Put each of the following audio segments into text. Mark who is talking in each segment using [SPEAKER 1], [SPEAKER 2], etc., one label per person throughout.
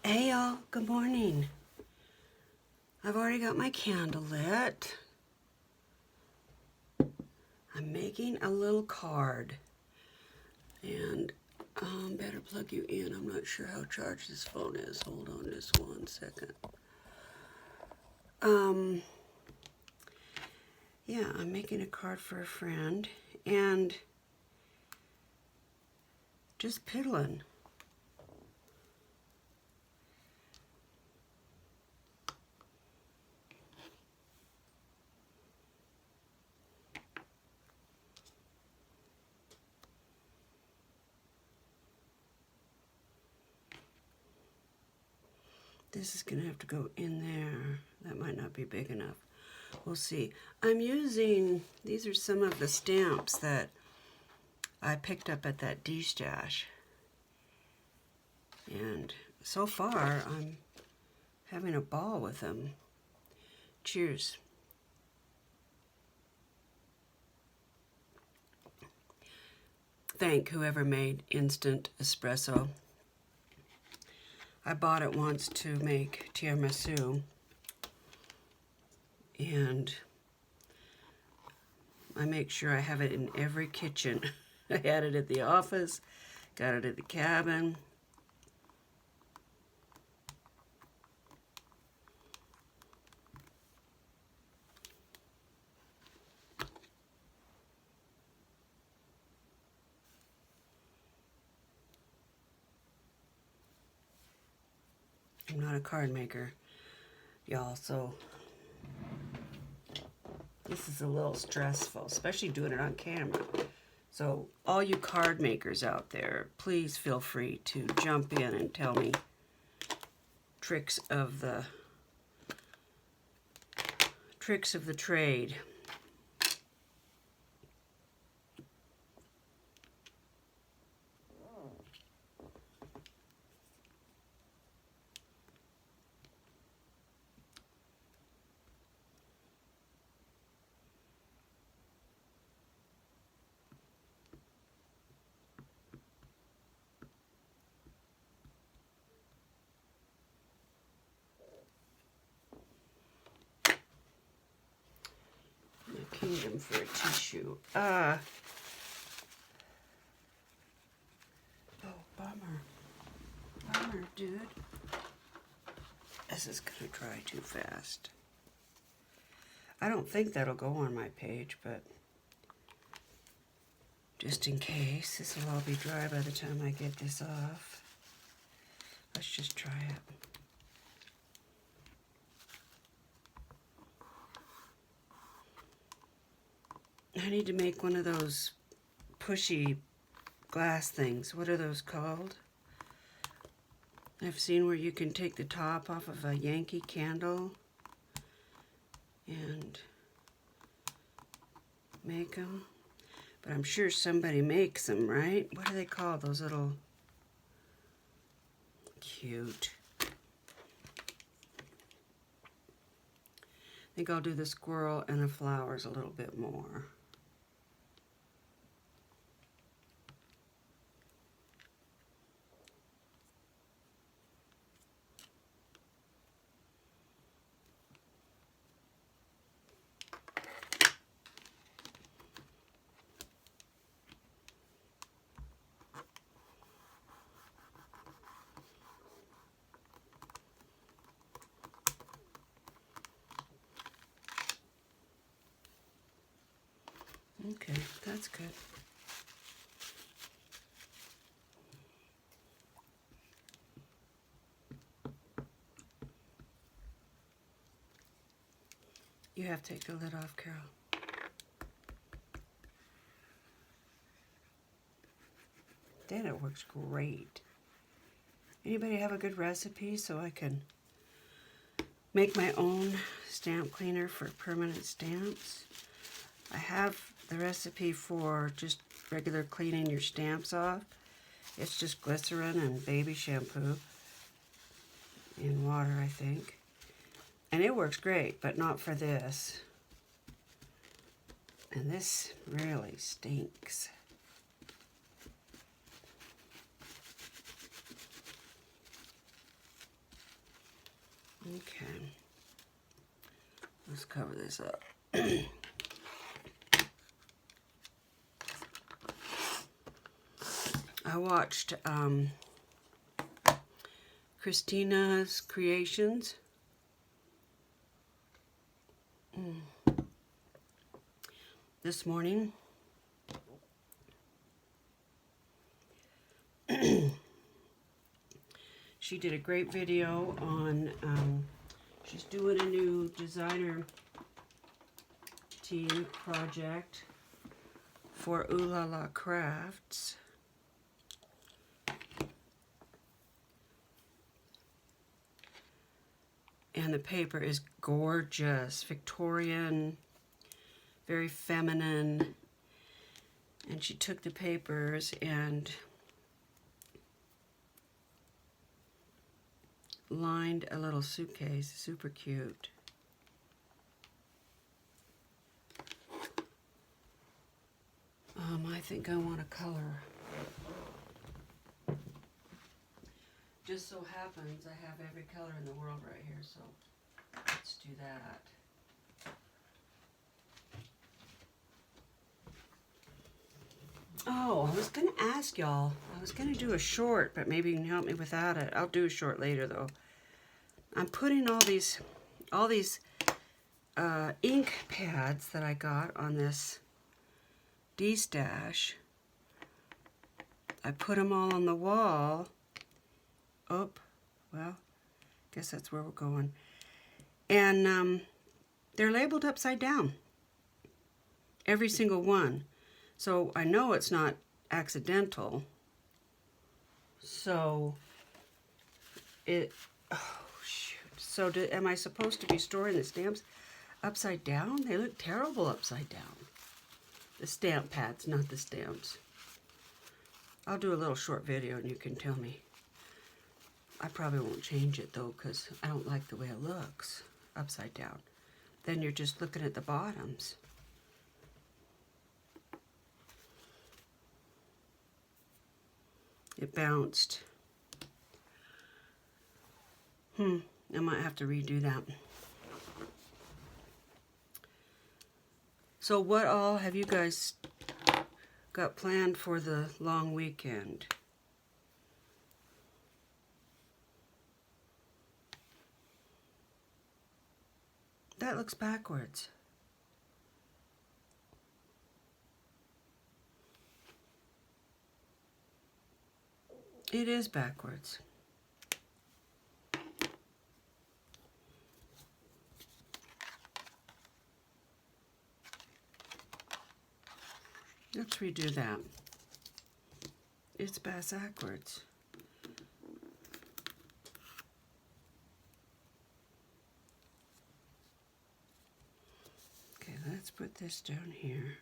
[SPEAKER 1] Hey y'all, good morning. I've already got my candle lit. I'm making a little card. And better plug you in. I'm not sure how charged this phone is. Hold on just 1 second. Yeah, I'm making a card for a friend and just piddling. This is going to have to go in there. That might not be big enough. We'll see. I'm using, these are some of the stamps that I picked up at that D-stash. And so far, I'm having a ball with them. Cheers. Thank whoever made instant espresso. I bought it once to make tiramisu, and I make sure I have it in every kitchen. I had it at the office, got it at the cabin. I'm not a card maker, y'all, so this is a little stressful, especially doing it on camera. So all you card makers out there, please feel free to jump in and tell me tricks of the trade. Kingdom for a tissue. Oh, bummer. Bummer, dude. This is gonna dry too fast. I don't think that'll go on my page, but just in case, this will all be dry by the time I get this off. Let's just try it. I need to make one of those pushy glass things. What are those called? I've seen where you can take the top off of a Yankee candle and make them. But I'm sure somebody makes them, right? What are they called? Those little... Cute. I think I'll do the squirrel and the flowers a little bit more. Okay, that's good. You have to take the lid off, Carol. Then it works great. Anybody have a good recipe so I can make my own stamp cleaner for permanent stamps? I have the recipe for just regular cleaning your stamps off. It's just glycerin and baby shampoo in water, I think. And it works great, but not for this. And this really stinks. Okay. Let's cover this up. I watched Christina's Creations. This morning. She did a great video on, she's doing a new designer team project for Ooh La La Crafts. And the paper is gorgeous, Victorian, very feminine. And she took the papers and lined a little suitcase, super cute. I think I want a color. Just so happens I have every color in the world right here, so let's do that. Oh, I was going to ask y'all. I was going to do a short, but maybe you can help me without it. I'll do a short later, though. I'm putting all these ink pads that I got on this D-stash. I put them all on the wall. Oh, well, guess that's where we're going. And they're labeled upside down. Every single one. So I know it's not accidental. So oh shoot. So am I supposed to be storing the stamps upside down? They look terrible upside down. The stamp pads, not the stamps. I'll do a little short video and you can tell me. I probably won't change it though, because I don't like the way it looks upside down. Then you're just looking at the bottoms. It bounced. I might have to redo that. So what all have you guys got planned for the long weekend? That looks backwards. It is backwards. Let's redo that. It's backwards. Okay, let's put this down here.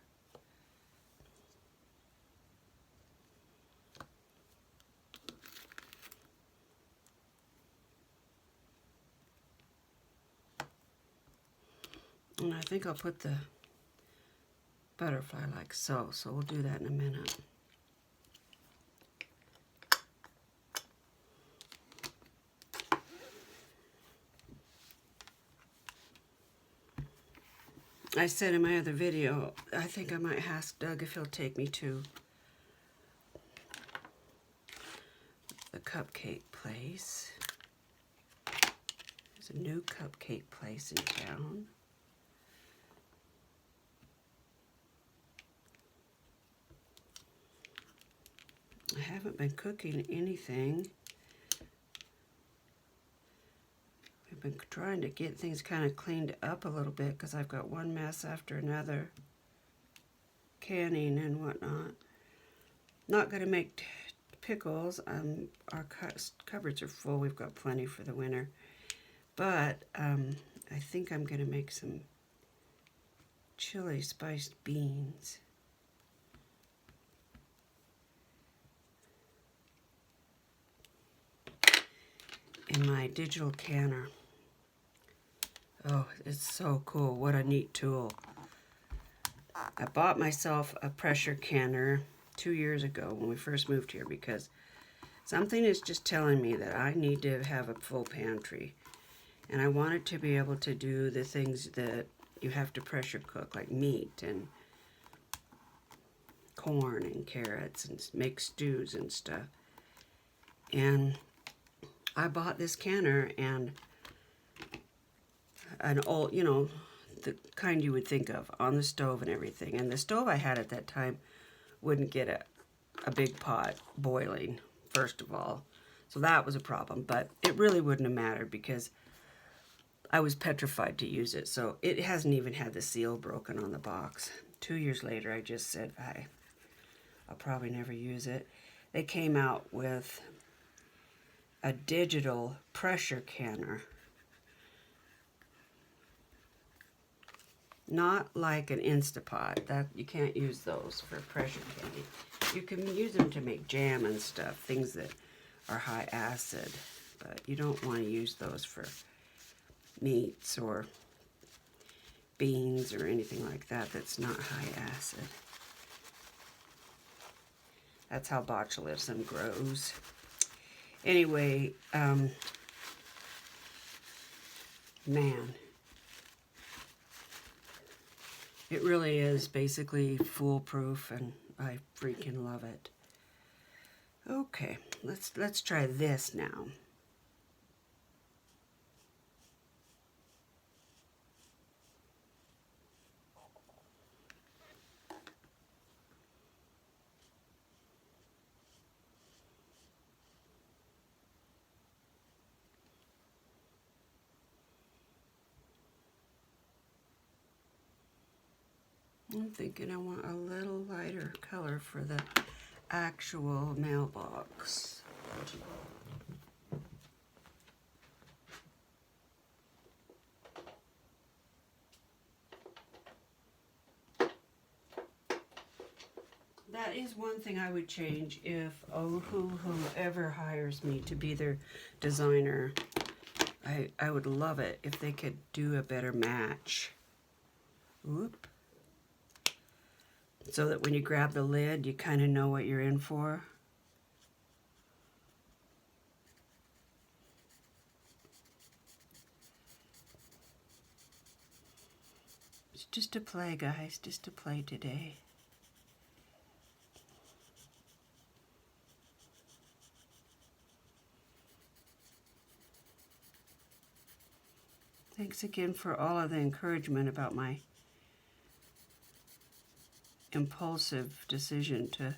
[SPEAKER 1] And I think I'll put the butterfly like so. So we'll do that in a minute. I said in my other video, I think I might ask Doug if he'll take me to the cupcake place. There's a new cupcake place in town. I haven't been cooking anything. We've been trying to get things kind of cleaned up a little bit because I've got one mess after another. Canning and whatnot. Not going to make pickles. Our cupboards are full. We've got plenty for the winter. But I think I'm going to make some chili spiced beans. In my digital canner. Oh, it's so cool. What a neat tool. I bought myself a pressure canner 2 years ago when we first moved here because something is just telling me that I need to have a full pantry. And I wanted to be able to do the things that you have to pressure cook, like meat and corn and carrots, and make stews and stuff. And I bought this canner, and an old, you know, the kind you would think of on the stove and everything. And the stove I had at that time wouldn't get a big pot boiling, first of all. So that was a problem, but it really wouldn't have mattered because I was petrified to use it. So it hasn't even had the seal broken on the box. 2 years later, I just said, I'll probably never use it. They came out with a digital pressure canner. Not like an Instapot. That you can't use those for pressure canning. You can use them to make jam and stuff, things that are high acid, but you don't want to use those for meats or beans or anything like that that's not high acid. That's how botulism grows. Anyway, man, it really is basically foolproof, and I freaking love it. Okay, let's try this now. I'm thinking I want a little lighter color for the actual mailbox. That is one thing I would change if whoever hires me to be their designer. I would love it if they could do a better match. Oop. So that when you grab the lid, you kind of know what you're in for. It's just a play, guys, just a play today. Thanks again for all of the encouragement about my impulsive decision to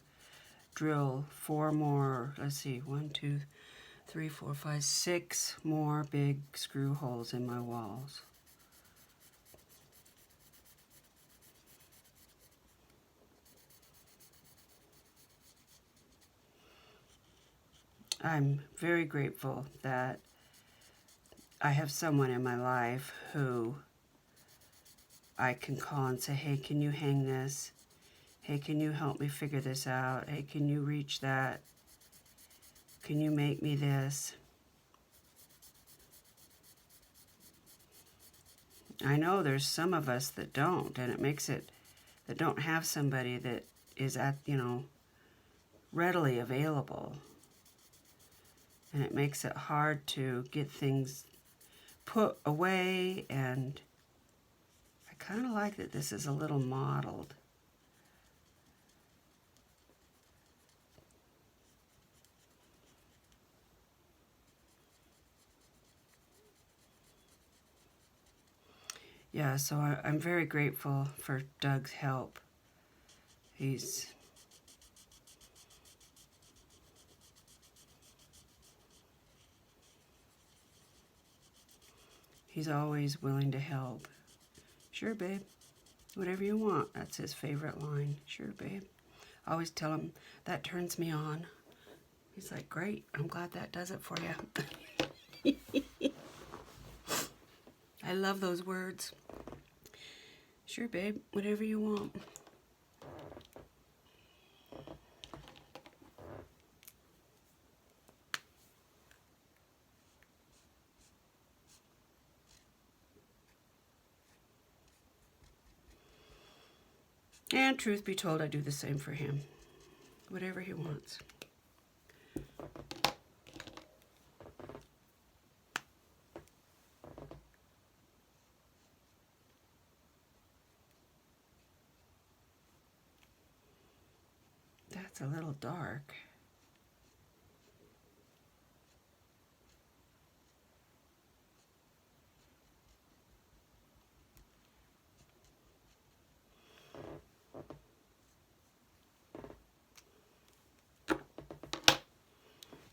[SPEAKER 1] drill 4 more, let's see, 1, 2, 3, 4, 5, 6 more big screw holes in my walls. I'm very grateful that I have someone in my life who I can call and say, hey, can you hang this? Hey, can you help me figure this out? Hey, can you reach that? Can you make me this? I know there's some of us that don't, and it makes it, that don't have somebody that is at, readily available. And it makes it hard to get things put away, and I kind of like that this is a little mottled. Yeah, so I'm very grateful for Doug's help. He's always willing to help. Sure, babe. Whatever you want. That's his favorite line. Sure, babe. I always tell him, that turns me on. He's like, great. I'm glad that does it for you. I love those words. Sure, babe. Whatever you want. And truth be told, I do the same for him. Whatever he wants. It's a little dark.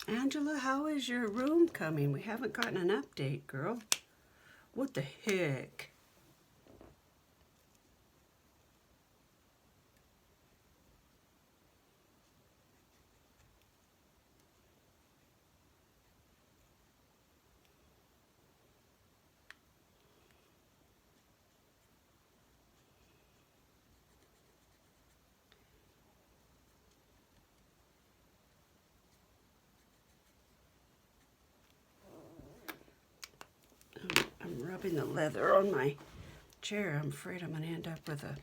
[SPEAKER 1] Angela, how is your room coming? We haven't gotten an update, girl. What the heck? I'm rubbing the leather on my chair. I'm afraid I'm going to end up with a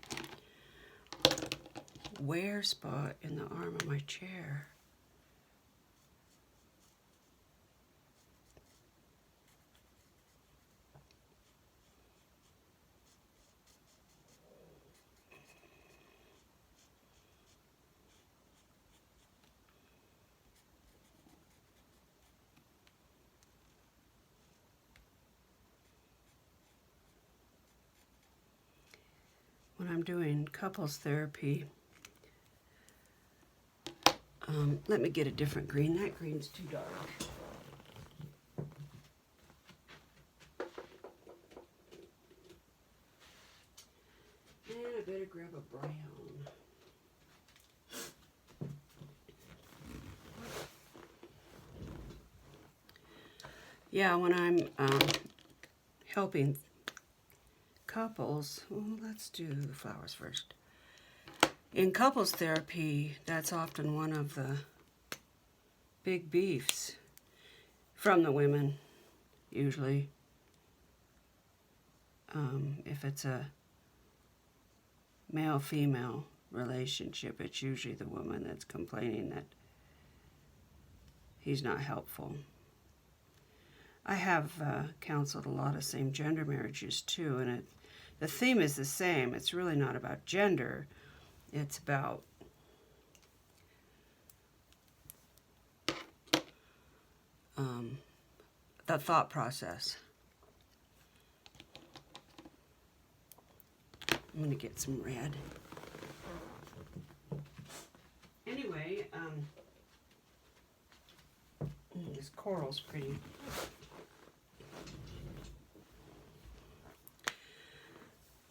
[SPEAKER 1] wear spot in the arm of my chair. When I'm doing couples therapy, let me get a different green. That green's too dark. And I better grab a brown. Yeah, when I'm helping couples, well, let's do the flowers first. In couples therapy, that's often one of the big beefs from the women, usually. If it's a male-female relationship, it's usually the woman that's complaining that he's not helpful. I have counseled a lot of same-gender marriages too, and the theme is the same. It's really not about gender. It's about the thought process. I'm going to get some red. Anyway, this coral's pretty.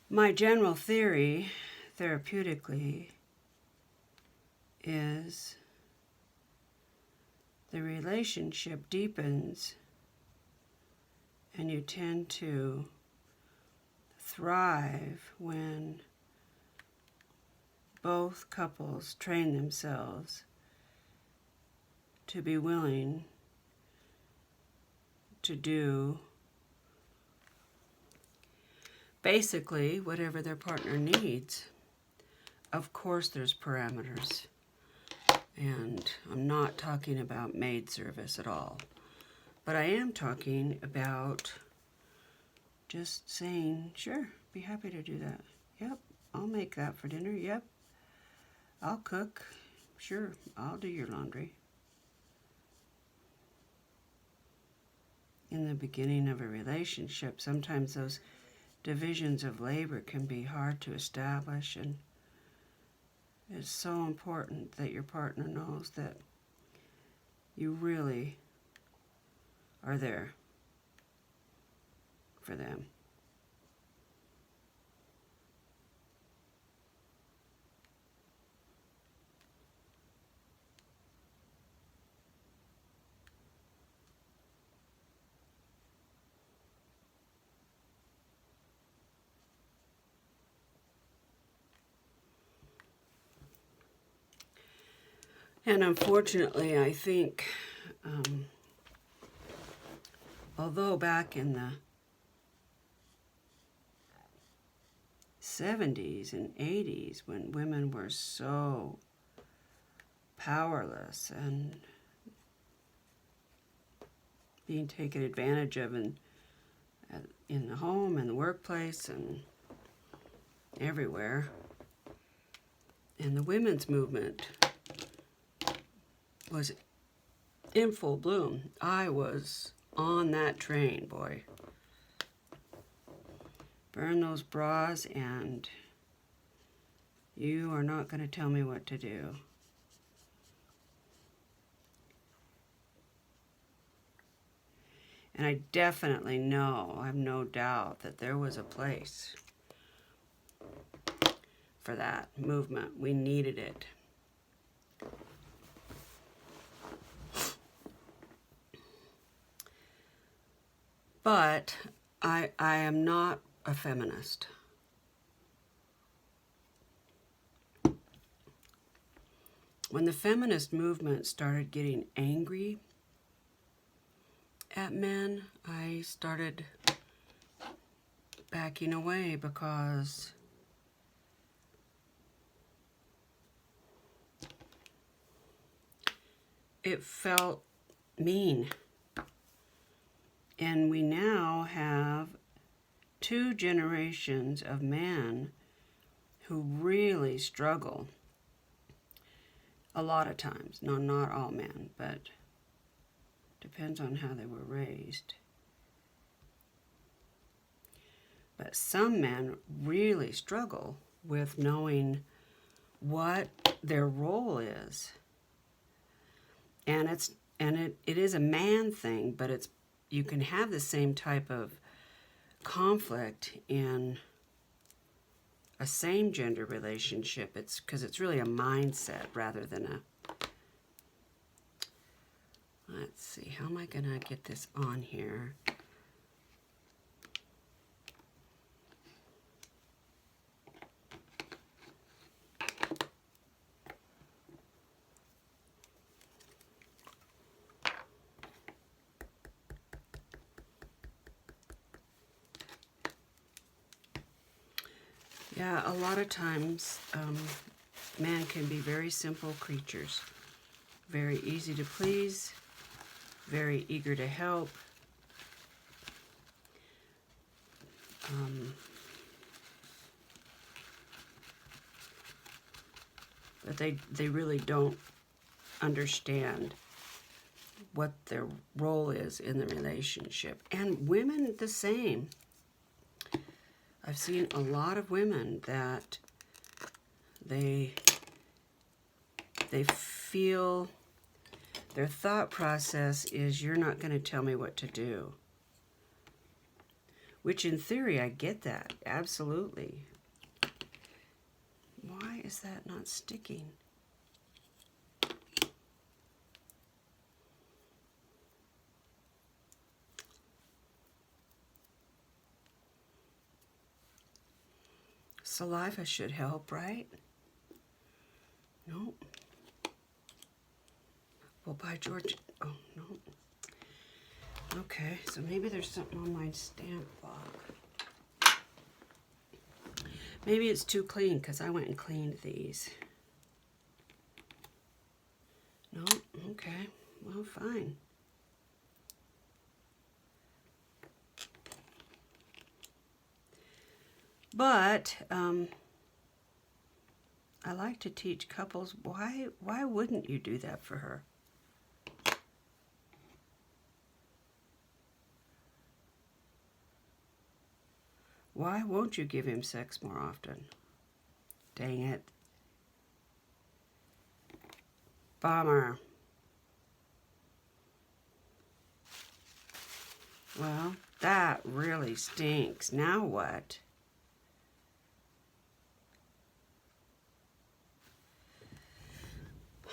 [SPEAKER 1] My general theory, therapeutically, is the relationship deepens and you tend to thrive when both couples train themselves to be willing to do basically whatever their partner needs. Of course there's parameters, and I'm not talking about maid service at all, but I am talking about just saying, sure, be happy to do that. Yep, I'll make that for dinner. Yep, I'll cook. Sure, I'll do your laundry. In the beginning of a relationship, sometimes those divisions of labor can be hard to establish, and it's so important that your partner knows that you really are there for them. And unfortunately, I think, although back in the 70s and 80s, when women were so powerless and being taken advantage of in the home and the workplace and everywhere, and the women's movement was in full bloom. I was on that train, boy. Burn those bras, and you are not going to tell me what to do. And I definitely know, I have no doubt, that there was a place for that movement. We needed it. But I am not a feminist. When the feminist movement started getting angry at men, I started backing away because it felt mean. And we now have 2 generations of men who really struggle a lot of times. No, not all men, but depends on how they were raised. But some men really struggle with knowing what their role is. And it is a man thing, but you can have the same type of conflict in a same gender relationship. It's because it's really a mindset rather than a... Let's see, how am I gonna get this on here? Yeah, a lot of times men can be very simple creatures, very easy to please, very eager to help. But they really don't understand what their role is in the relationship. And women the same. I've seen a lot of women that they feel their thought process is, you're not going to tell me what to do. Which in theory, I get that, absolutely. Why is that not sticking? Saliva should help, right? Nope. Well, by George, oh, no. Okay, so maybe there's something on my stamp block. Maybe it's too clean because I went and cleaned these. No, okay, well, fine. But I like to teach couples, why wouldn't you do that for her? Why won't you give him sex more often? Dang it. Bummer. Well, that really stinks. Now what?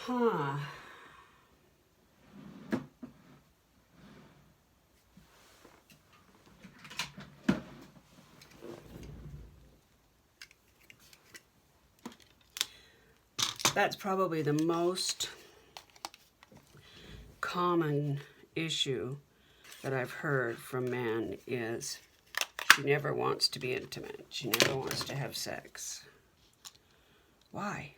[SPEAKER 1] Huh. That's probably the most common issue that I've heard from men is she never wants to be intimate. She never wants to have sex. Why?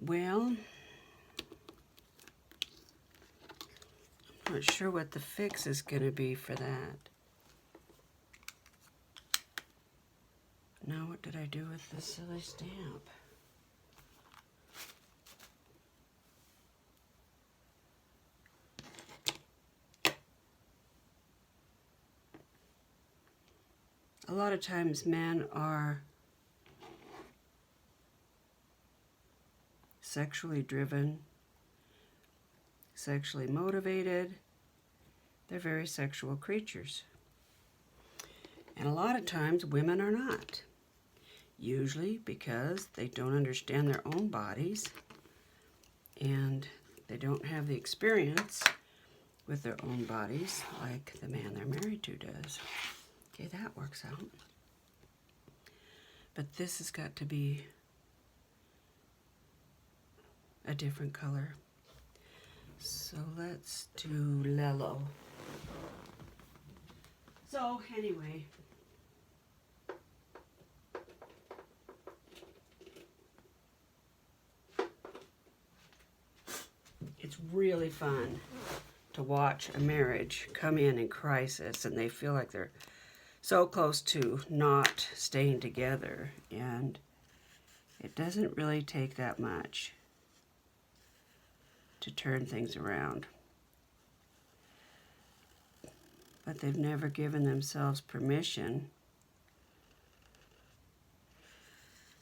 [SPEAKER 1] Well, I'm not sure what the fix is going to be for that. Now what did I do with this silly stamp? A lot of times men are sexually driven, sexually motivated. They're very sexual creatures. And a lot of times women are not. Usually because they don't understand their own bodies and they don't have the experience with their own bodies like the man they're married to does. Okay, that works out. But this has got to be a different color. So let's do Lello. So anyway, it's really fun to watch a marriage come in crisis and they feel like they're so close to not staying together, and it doesn't really take that much to turn things around. But they've never given themselves permission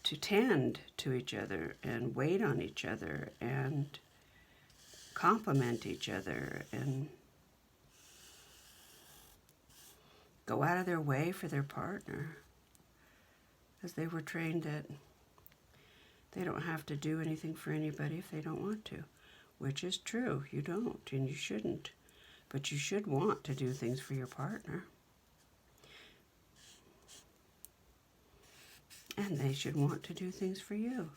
[SPEAKER 1] to tend to each other and wait on each other and compliment each other and go out of their way for their partner, because they were trained that they don't have to do anything for anybody if they don't want to, which is true. You don't, and you shouldn't, but you should want to do things for your partner, and they should want to do things for you.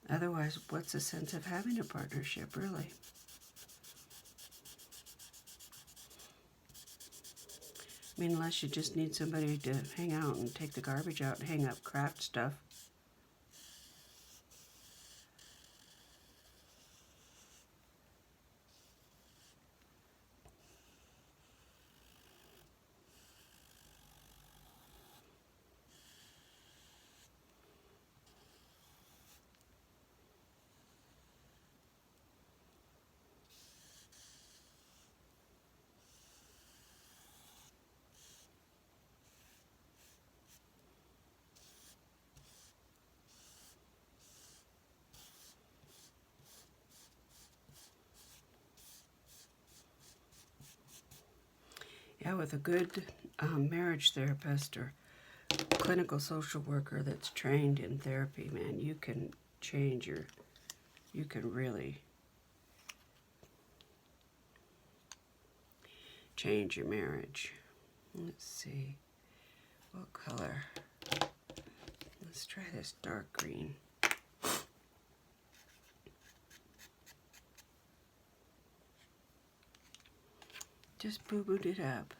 [SPEAKER 1] Otherwise, what's the sense of having a partnership, really? I mean, unless you just need somebody to hang out and take the garbage out and hang up craft stuff. Yeah, with a good marriage therapist or clinical social worker that's trained in therapy, man, you can you can really change your marriage. Let's see, what color? Let's try this dark green. Just boo-booed it up.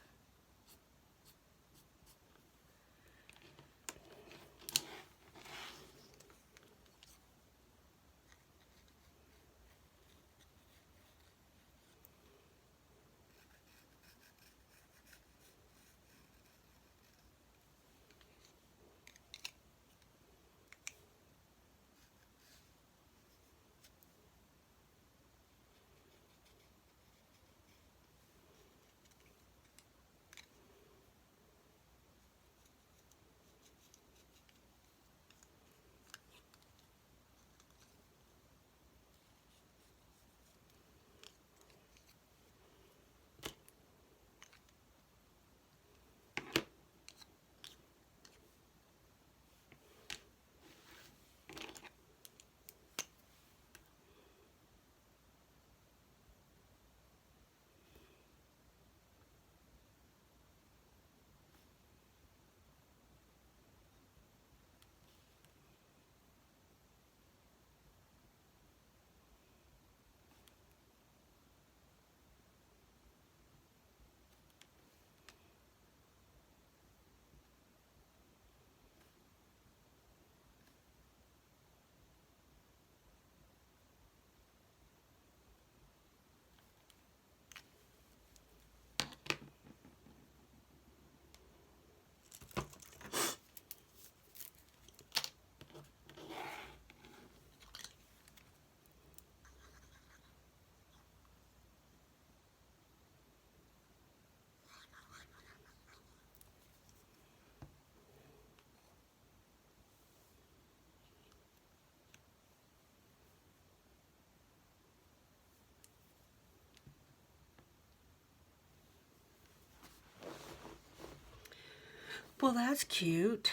[SPEAKER 1] Well, that's cute.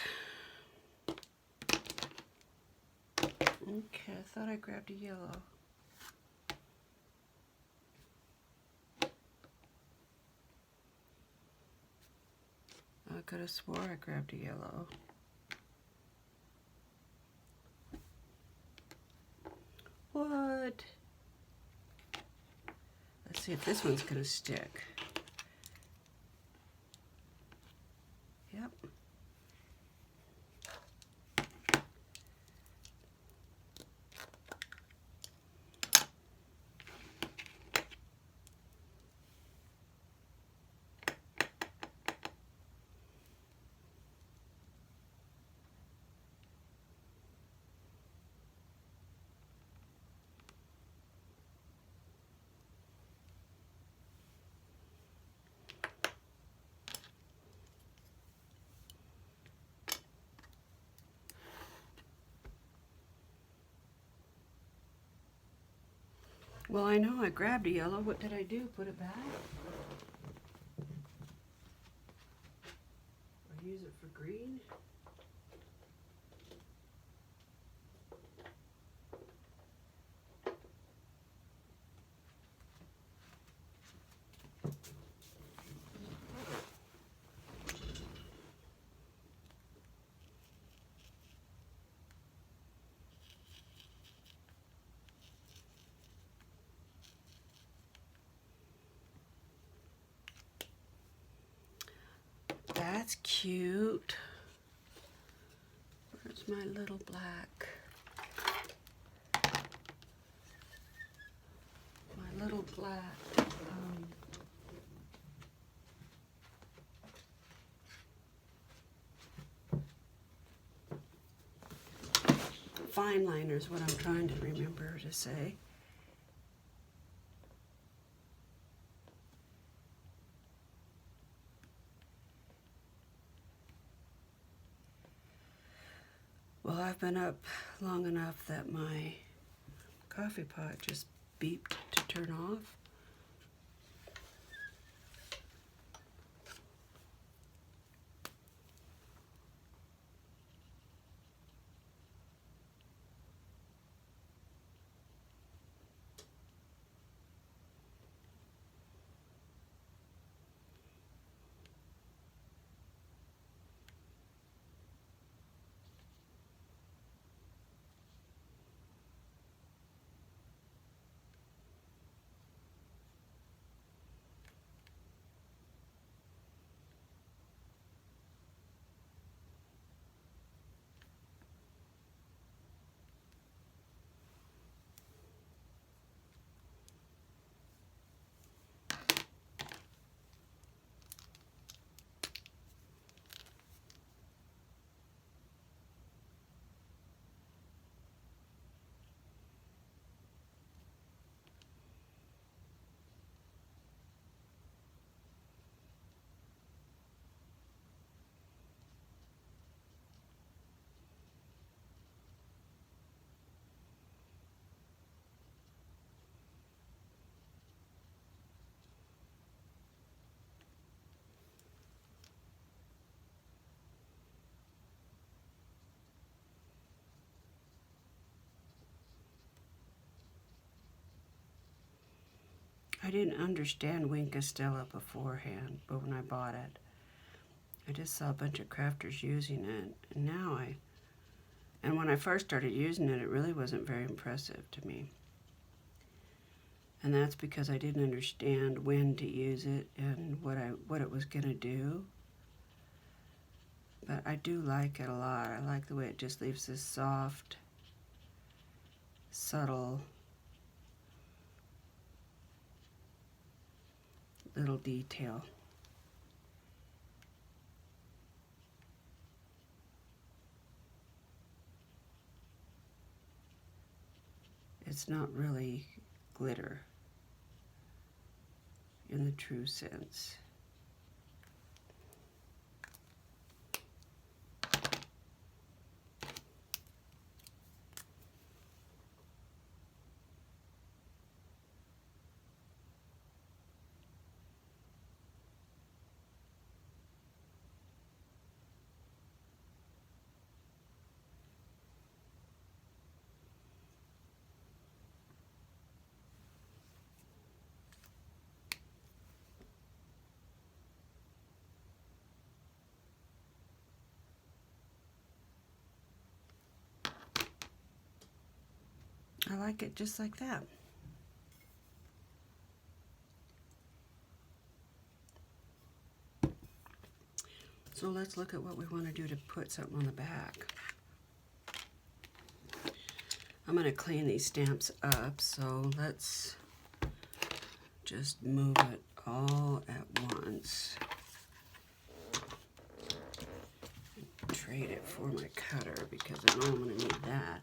[SPEAKER 1] Okay, I thought I grabbed a yellow. I could have swore I grabbed a yellow. What? Let's see if this one's gonna stick. Yep. Well, I know I grabbed a yellow. What did I do? Put it back? Or use it for green? That's cute. Where's my little black? My little black. Fine liner is what I'm trying to remember to say. Well, I've been up long enough that my coffee pot just beeped to turn off. I didn't understand Wink Estella beforehand, but when I bought it, I just saw a bunch of crafters using it, and and when I first started using it, it really wasn't very impressive to me. And that's because I didn't understand when to use it and what it was gonna do. But I do like it a lot. I like the way it just leaves this soft, subtle little detail. It's not really glitter in the true sense. I like it just like that. So let's look at what we want to do to put something on the back. I'm going to clean these stamps up, so let's just move it all at once. Trade it for my cutter because I know I'm going to need that.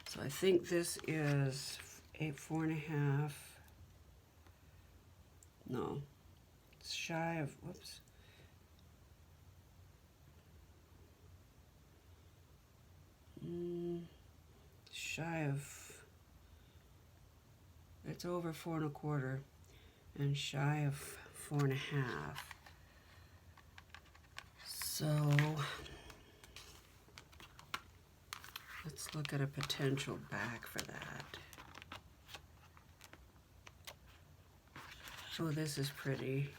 [SPEAKER 1] So I think this is 4.5. No, it's shy of, whoops. Shy of, it's over 4.25 and shy of 4.5. So let's look at a potential back for that. Oh, this is pretty.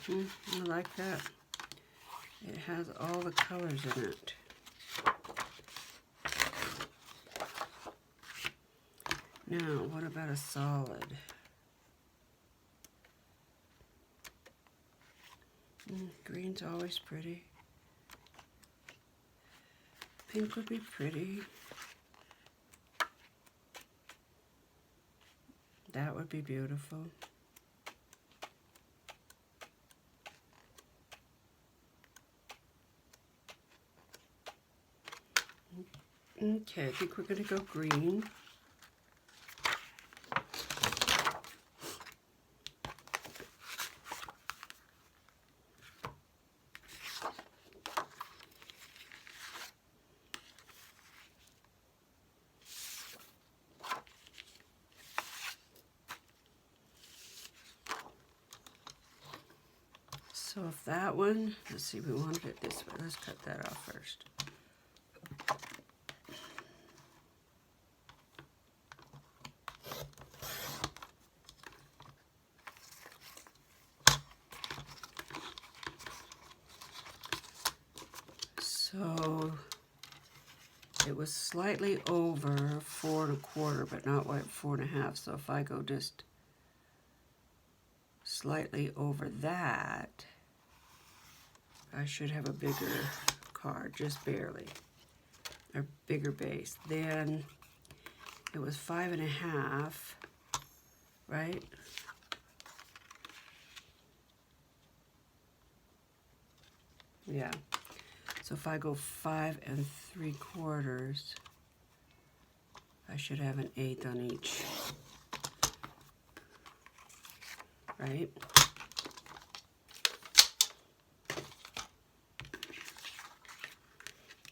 [SPEAKER 1] I like that. It has all the colors in it. Now, what about a solid? Green's always pretty. Pink would be pretty. That would be beautiful. Okay, I think we're going to go green. So if that one, let's see, we wanted it this way. Let's cut that off first. So it was slightly over 4.25, but not quite 4.5. So if I go just slightly over that, I should have a bigger card, just barely, or bigger base. Then it was 5.5, right? Yeah. So if I go 5 3/4, I should have an 1/8 on each, right?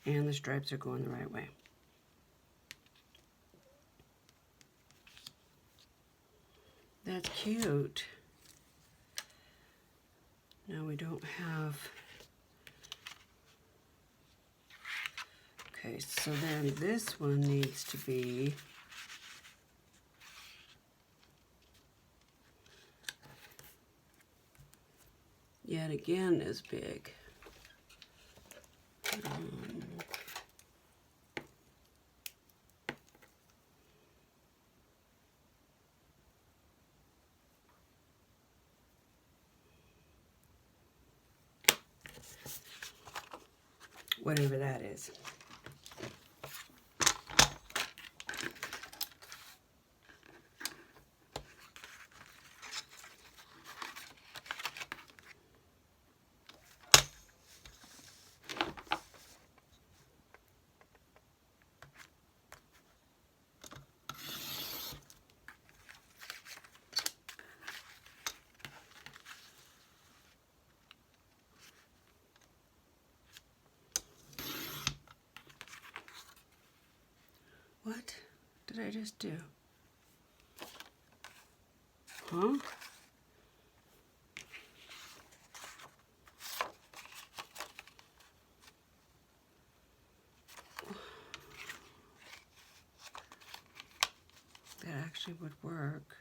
[SPEAKER 1] And the stripes are going the right way. That's cute. Now we don't have, okay, so then this one needs to be yet again as big. Whatever that is. What did I just do? Huh? actually would work.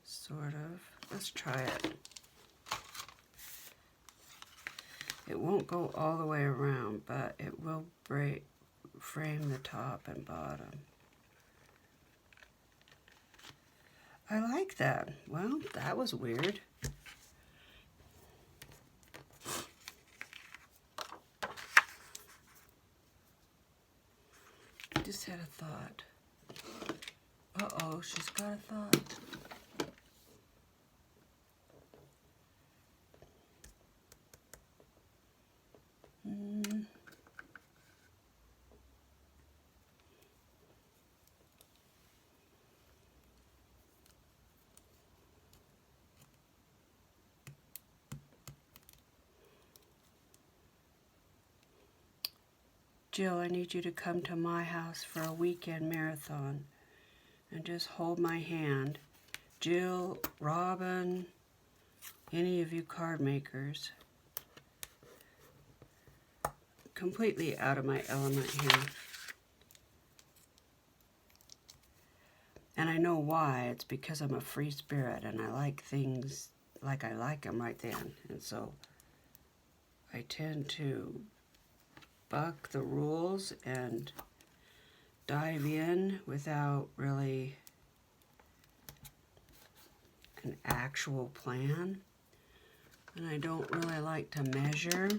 [SPEAKER 1] Sort of. Let's try it. It won't go all the way around, but it will frame the top and bottom. I like that. Well, that was weird. I just had a thought. Uh-oh, she's got a thought. Jill, I need you to come to my house for a weekend marathon and just hold my hand. Jill, Robin, any of you card makers. Completely out of my element here. And I know why. It's because I'm a free spirit and I like things like I like them right then. And so I tend to buck the rules and dive in without really an actual plan. And I don't really like to measure.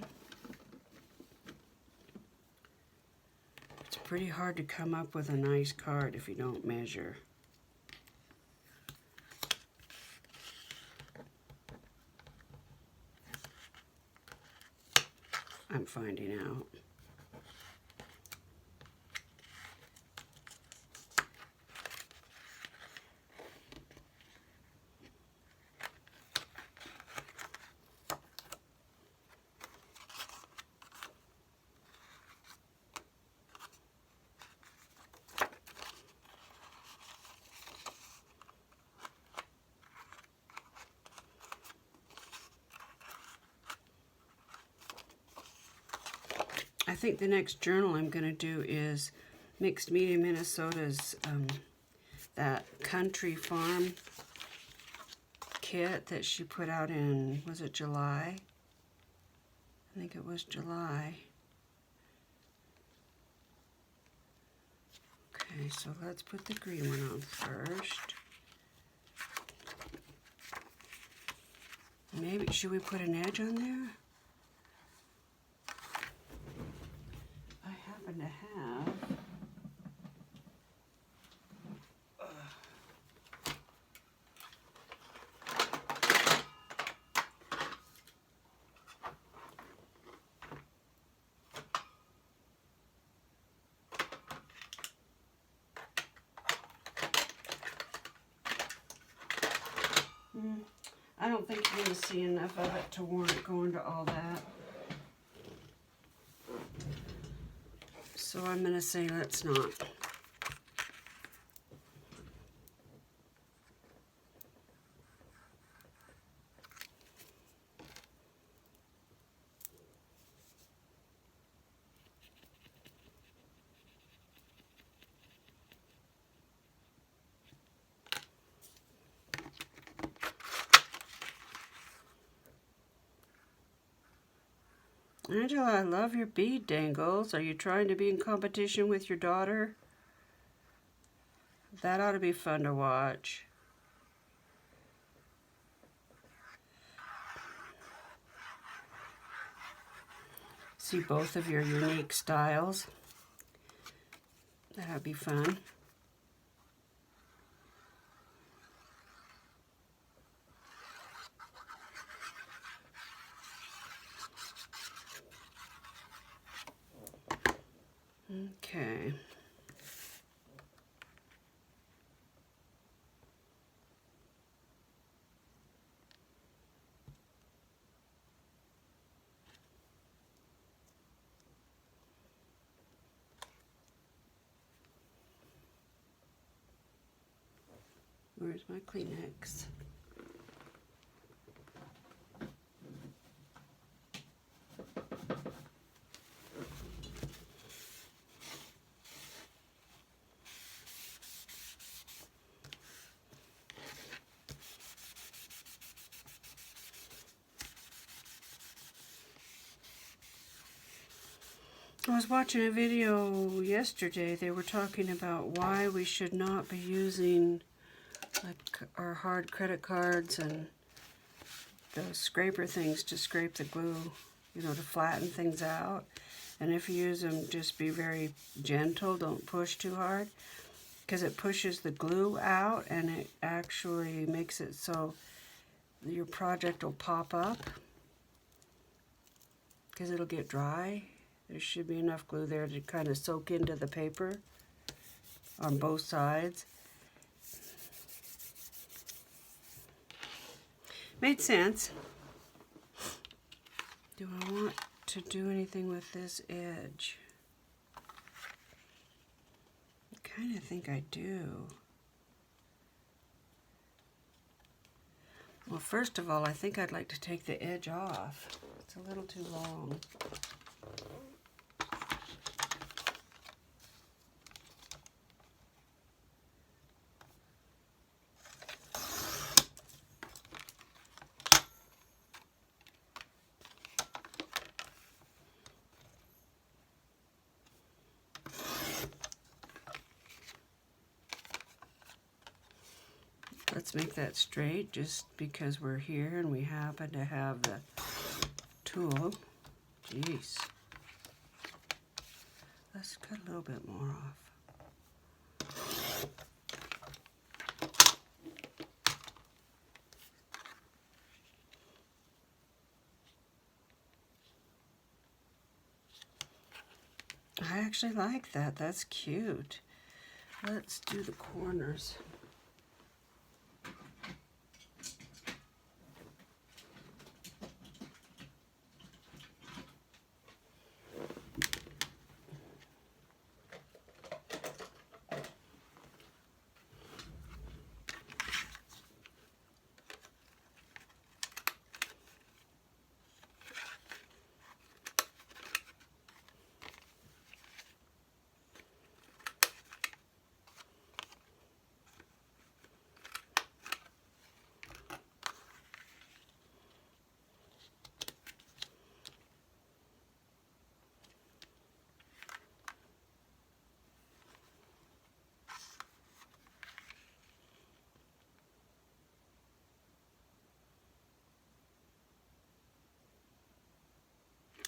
[SPEAKER 1] It's pretty hard to come up with a nice card if you don't measure. I'm finding out. I think the next journal I'm going to do is Mixed Media Minnesota's that Country Farm kit that she put out in, was it July? I think it was July. Okay, so let's put the green one on first. Maybe, should we put an edge on there? I happen to have... I don't think you're going to see enough of it to warrant going to all that. So I'm going to say let's not. Angela, I love your bead dangles. Are you trying to be in competition with your daughter? That ought to be fun to watch. See both of your unique styles. That would be fun. Okay. Where's my Kleenex? I was watching a video yesterday. They were talking about why we should not be using like our hard credit cards and those scraper things to scrape the glue, you know, to flatten things out. And if you use them, just be very gentle. Don't push too hard, because it pushes the glue out and it actually makes it so your project will pop up because it'll get dry. There should be enough glue there to kind of soak into the paper on both sides. Made sense. Do I want to do anything with this edge? I kind of think I do. Well, first of all, I think I'd like to take the edge off. It's a little too long. Let's make that straight just because we're here and we happen to have the tool. Jeez. Let's cut a little bit more off. I actually like that. That's cute. Let's do the corners.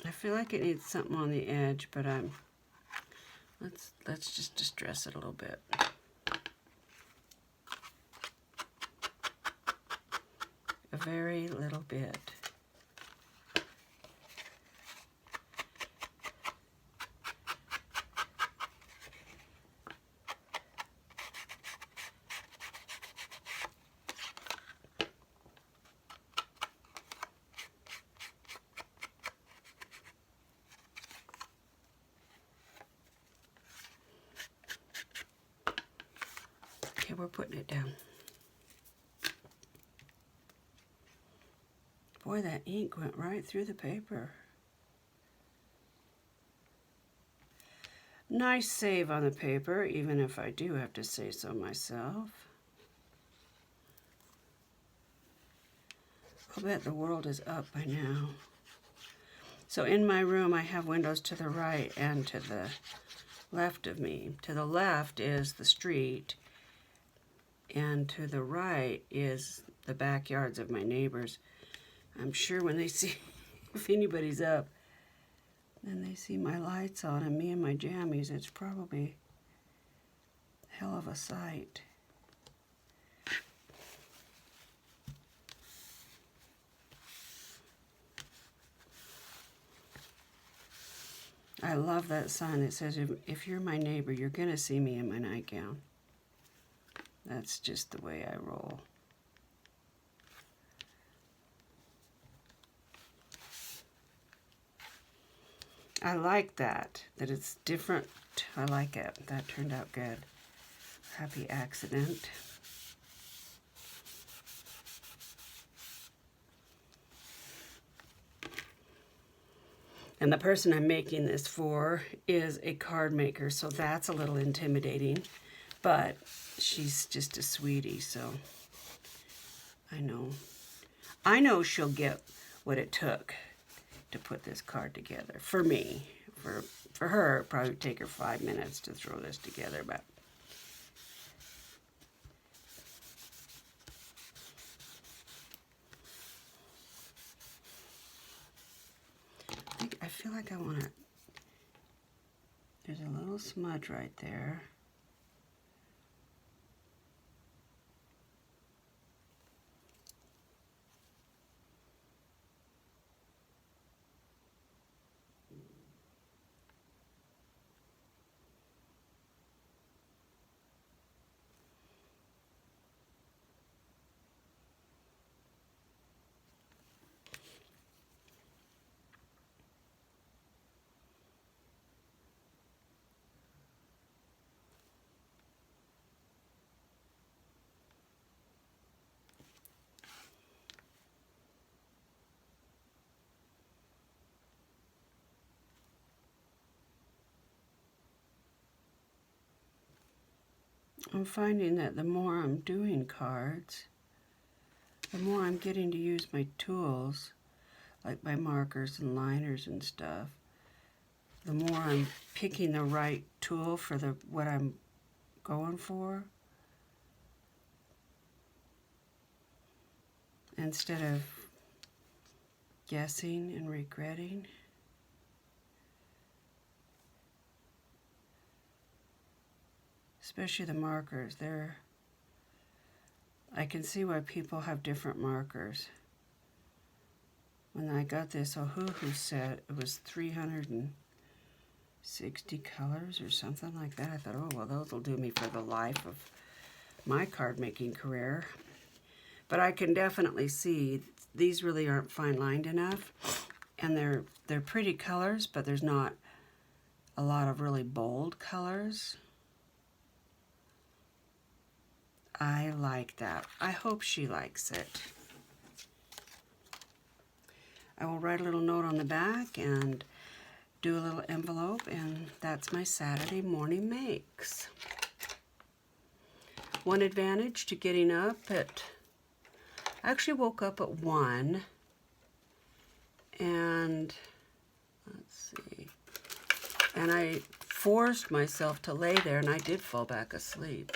[SPEAKER 1] I feel like it needs something on the edge, but let's just distress it a little bit. A very little bit. Okay, we're putting it down. Boy, that ink went right through the paper. Nice save on the paper, even if I do have to say so myself. I'll bet the world is up by now. So in my room, I have windows to the right and to the left of me. To the left is the street, and to the right is the backyards of my neighbors. I'm sure when they see, if anybody's up, and they see my lights on and me in my jammies, it's probably a hell of a sight. I love that sign that says, if you're my neighbor, you're going to see me in my nightgown. That's just the way I roll. I like that it's different. I like it. That turned out good. Happy accident. And the person I'm making this for is a card maker, so that's a little intimidating. But she's just a sweetie, so I know she'll get what it took to put this card together. For me. For her, it'd probably take her 5 minutes to throw this together, but I feel like I want to, there's a little smudge right there. I'm finding that the more I'm doing cards, the more I'm getting to use my tools, like my markers and liners and stuff, the more I'm picking the right tool for what I'm going for, instead of guessing and regretting. Especially the markers, I can see why people have different markers. When I got this Ohuhu set, it was 360 colors or something like that. I thought, oh, well, those will do me for the life of my card making career. But I can definitely see these really aren't fine lined enough, and they're pretty colors, but there's not a lot of really bold colors. I like that. I hope she likes it. I will write a little note on the back and do a little envelope, and that's my Saturday morning makes. One advantage to getting up I actually woke up at 1, and let's see, and I forced myself to lay there, and I did fall back asleep.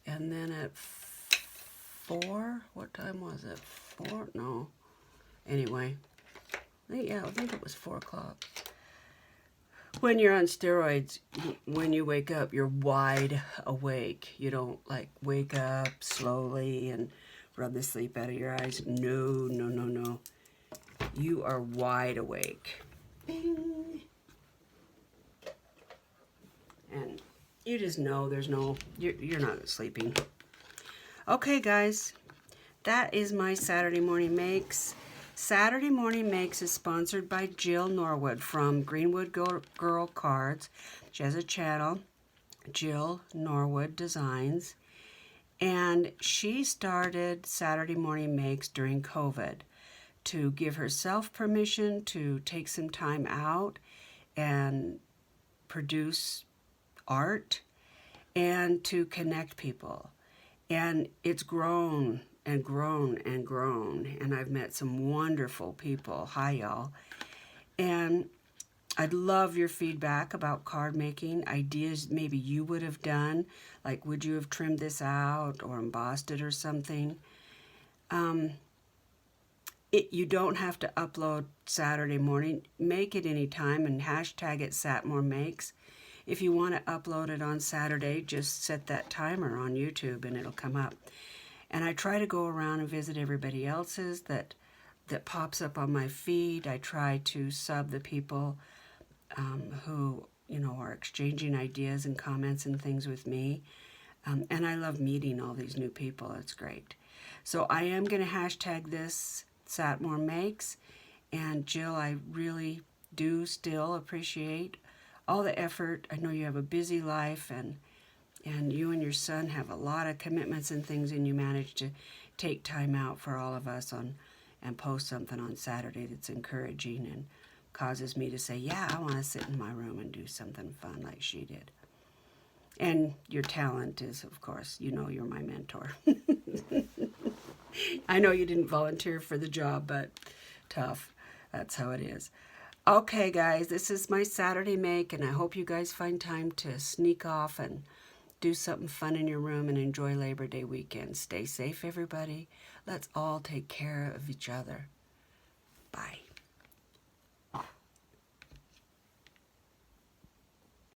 [SPEAKER 1] And then at 4, what time was it? 4? No. Anyway, I think it was 4 o'clock. When you're on steroids, when you wake up, you're wide awake. You don't like wake up slowly and rub the sleep out of your eyes. No, no, no, no. You are wide awake. Bing. And you just know you're not sleeping. Okay, guys, that is my Saturday morning makes. Saturday morning makes is sponsored by Jill Norwood from Greenwood Girl Cards. She has a channel, Jill Norwood Designs, and she started Saturday morning makes during COVID to give herself permission to take some time out and produce art and to connect people. And it's grown and grown and grown, and I've met some wonderful people. Hi, y'all. And I'd love your feedback about card making, ideas maybe you would have done, like would you have trimmed this out or embossed it or something. You don't have to upload Saturday morning. Make it anytime and hashtag it SatMoreMakes. If you want to upload it on Saturday, just set that timer on YouTube and it'll come up. And I try to go around and visit everybody else's that pops up on my feed. I try to sub the people who, are exchanging ideas and comments and things with me. And I love meeting all these new people. It's great. So I am going to hashtag this SatMoreMakes. And Jill, I really do still appreciate all the effort. I know you have a busy life, and you and your son have a lot of commitments and things, and you manage to take time out for all of us and post something on Saturday that's encouraging and causes me to say, yeah, I want to sit in my room and do something fun like she did. And your talent is, of course, you're my mentor. I know you didn't volunteer for the job, but tough. That's how it is. Okay, guys, this is my Saturday make, and I hope you guys find time to sneak off and do something fun in your room and enjoy Labor Day weekend. Stay safe, everybody. Let's all take care of each other. Bye.